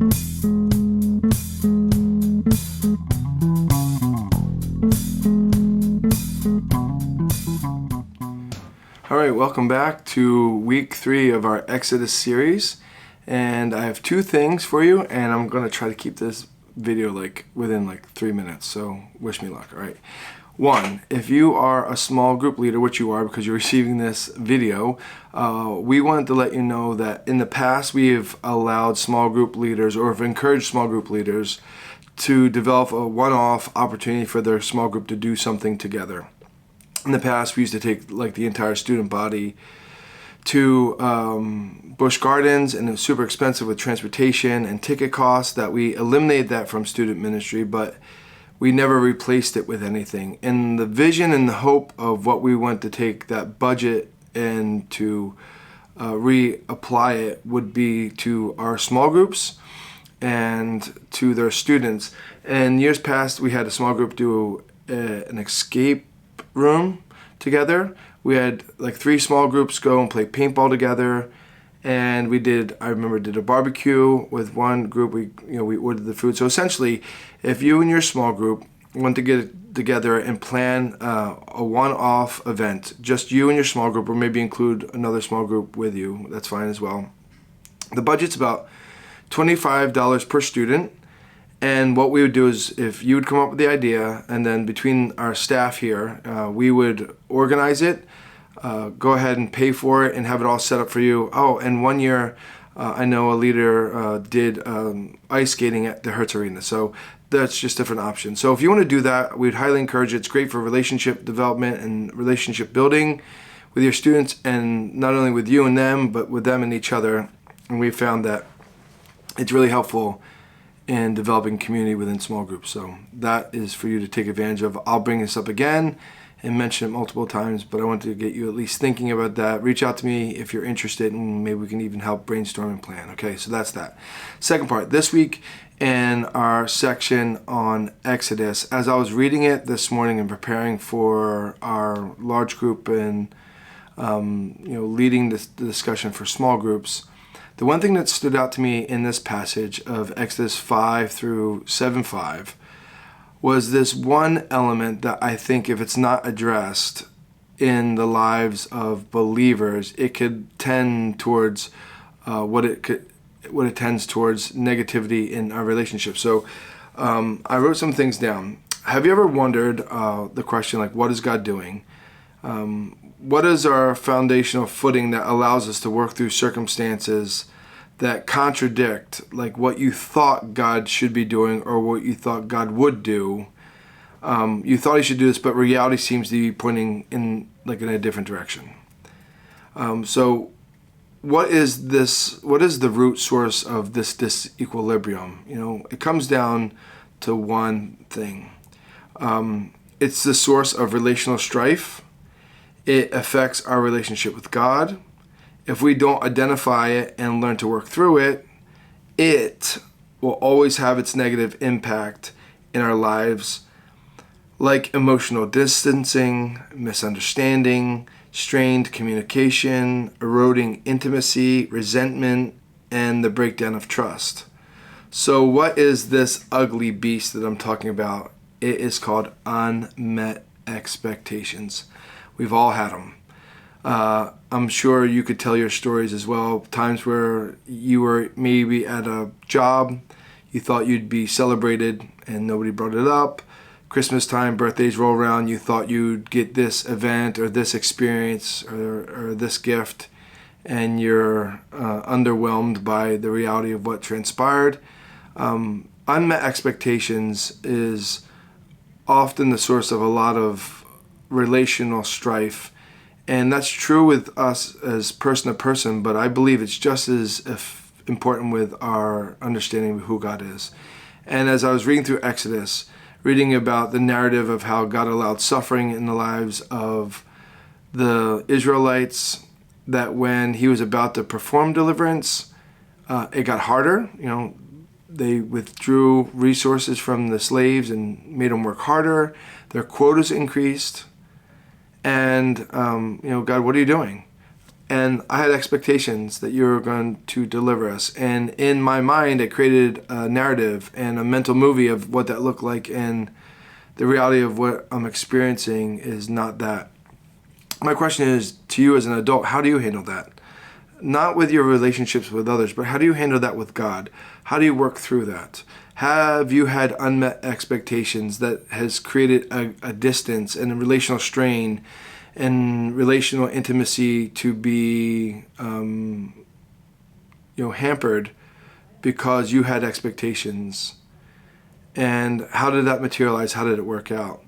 All right, welcome back to week 3 of our Exodus series, and I have 2 things for you, and I'm going to try to keep this video within 3 minutes, so wish me luck. All right. 1, if you are a small group leader, which you are because you're receiving this video, we wanted to let you know that in the past we have allowed small group leaders, or have encouraged small group leaders, to develop a one-off opportunity for their small group to do something together. In the past, we used to take the entire student body to Busch Gardens, and it was super expensive with transportation and ticket costs. That we eliminated that from student ministry, but we never replaced it with anything. And the vision and the hope of what we want to take that budget and to reapply it would be to our small groups and to their students. In years past, we had a small group do an escape room together. We had 3 small groups go and play paintball together, and I remember did a barbecue with one group. We ordered the food. So essentially, if you and your small group want to get together and plan a one-off event, just you and your small group, or maybe include another small group with you, that's fine as well. The budget's about $25 per student. And what we would do is, if you would come up with the idea, and then between our staff here, we would organize it, go ahead and pay for it, and have it all set up for you. Oh, and one year, I know a leader did ice skating at the Hertz Arena. So that's just different options. So if you want to do that, we'd highly encourage it. It's great for relationship development and relationship building with your students, and not only with you and them, but with them and each other. And we found that it's really helpful in developing community within small groups. So that is for you to take advantage of. I'll bring this up again and mention it multiple times, but I want to get you at least thinking about that. Reach out to me if you're interested, and maybe we can even help brainstorm and plan. Okay, so that's that. Second part, this week in our section on Exodus, as I was reading it this morning and preparing for our large group and leading the discussion for small groups, the one thing that stood out to me in this passage of Exodus 5 through 7:5 was this one element that I think, if it's not addressed in the lives of believers, it could tend towards what it tends towards negativity in our relationship. So I wrote some things down. Have you ever wondered the question, what is God doing? What is our foundational footing that allows us to work through circumstances that contradict what you thought God should be doing, or what you thought God would do? You thought he should do this, but reality seems to be pointing in a different direction. So what is the root source of this disequilibrium? It comes down to one thing. It's the source of relational strife. It affects our relationship with God. If we don't identify it and learn to work through it, it will always have its negative impact in our lives, like emotional distancing, misunderstanding, strained communication, eroding intimacy, resentment, and the breakdown of trust. So what is this ugly beast that I'm talking about? It is called unmet expectations. We've all had them. I'm sure you could tell your stories as well. Times where you were maybe at a job, you thought you'd be celebrated and nobody brought it up. Christmas time, birthdays roll around, you thought you'd get this event or this experience or this gift, and you're underwhelmed by the reality of what transpired. Unmet expectations is often the source of a lot of relational strife. And that's true with us as person to person, but I believe it's just as important with our understanding of who God is. And as I was reading through Exodus, reading about the narrative of how God allowed suffering in the lives of the Israelites, that when he was about to perform deliverance, it got harder. They withdrew resources from the slaves and made them work harder. Their quotas increased. And, God, what are you doing? And I had expectations that you were going to deliver us. And in my mind, I created a narrative and a mental movie of what that looked like. And the reality of what I'm experiencing is not that. My question is to you as an adult, how do you handle that? Not with your relationships with others, but how do you handle that with God? How do you work through that? Have you had unmet expectations that has created a distance and a relational strain and relational intimacy to be hampered because you had expectations? And how did that materialize? How did it work out?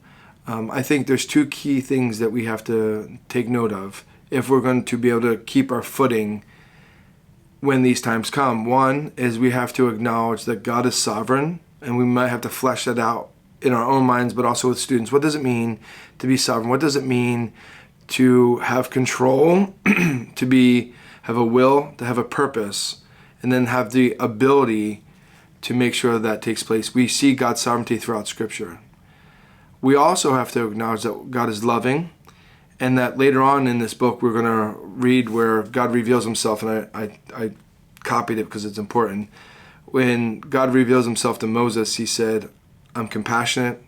I think there's two key things that we have to take note of if we're going to be able to keep our footing when these times come. One is we have to acknowledge that God is sovereign, and we might have to flesh that out in our own minds, but also with students. What does it mean to be sovereign? What does it mean to have control, to have a will, to have a purpose, and then have the ability to make sure that takes place? We see God's sovereignty throughout Scripture. We also have to acknowledge that God is loving, and that later on in this book we're going to read where God reveals himself, and I copied it because it's important. When God reveals himself to Moses, he said, I'm compassionate,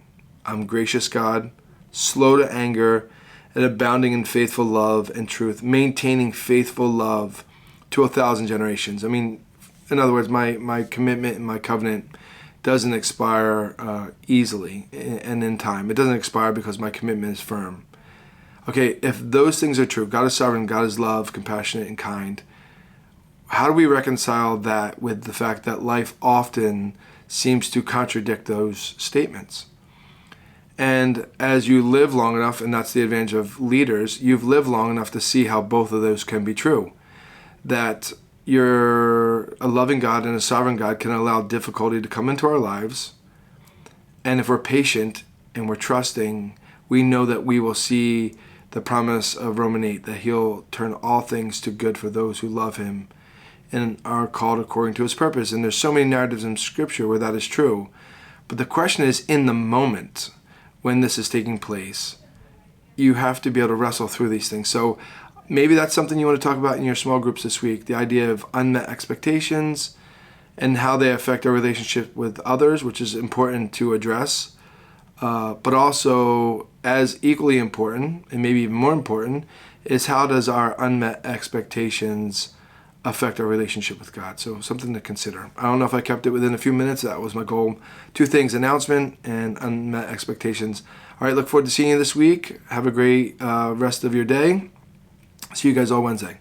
I'm gracious God, slow to anger, and abounding in faithful love and truth, maintaining faithful love to 1,000 generations. I mean, in other words, my commitment and my covenant doesn't expire easily and in time. It doesn't expire because my commitment is firm. Okay, if those things are true, God is sovereign, God is love, compassionate, and kind, how do we reconcile that with the fact that life often seems to contradict those statements? And as you live long enough, and that's the advantage of leaders, you've lived long enough to see how both of those can be true. That a loving God and a sovereign God can allow difficulty to come into our lives. And if we're patient and we're trusting, we know that we will see the promise of Romans 8, that he'll turn all things to good for those who love him and are called according to his purpose. And there's so many narratives in Scripture where that is true. But the question is, in the moment when this is taking place, you have to be able to wrestle through these things. So maybe that's something you want to talk about in your small groups this week, the idea of unmet expectations and how they affect our relationship with others, which is important to address. But also, as equally important, and maybe even more important, is how does our unmet expectations affect our relationship with God? So something to consider. I don't know if I kept it within a few minutes. That was my goal. Two things: announcement and unmet expectations. All right, look forward to seeing you this week. Have a great rest of your day. See you guys all Wednesday.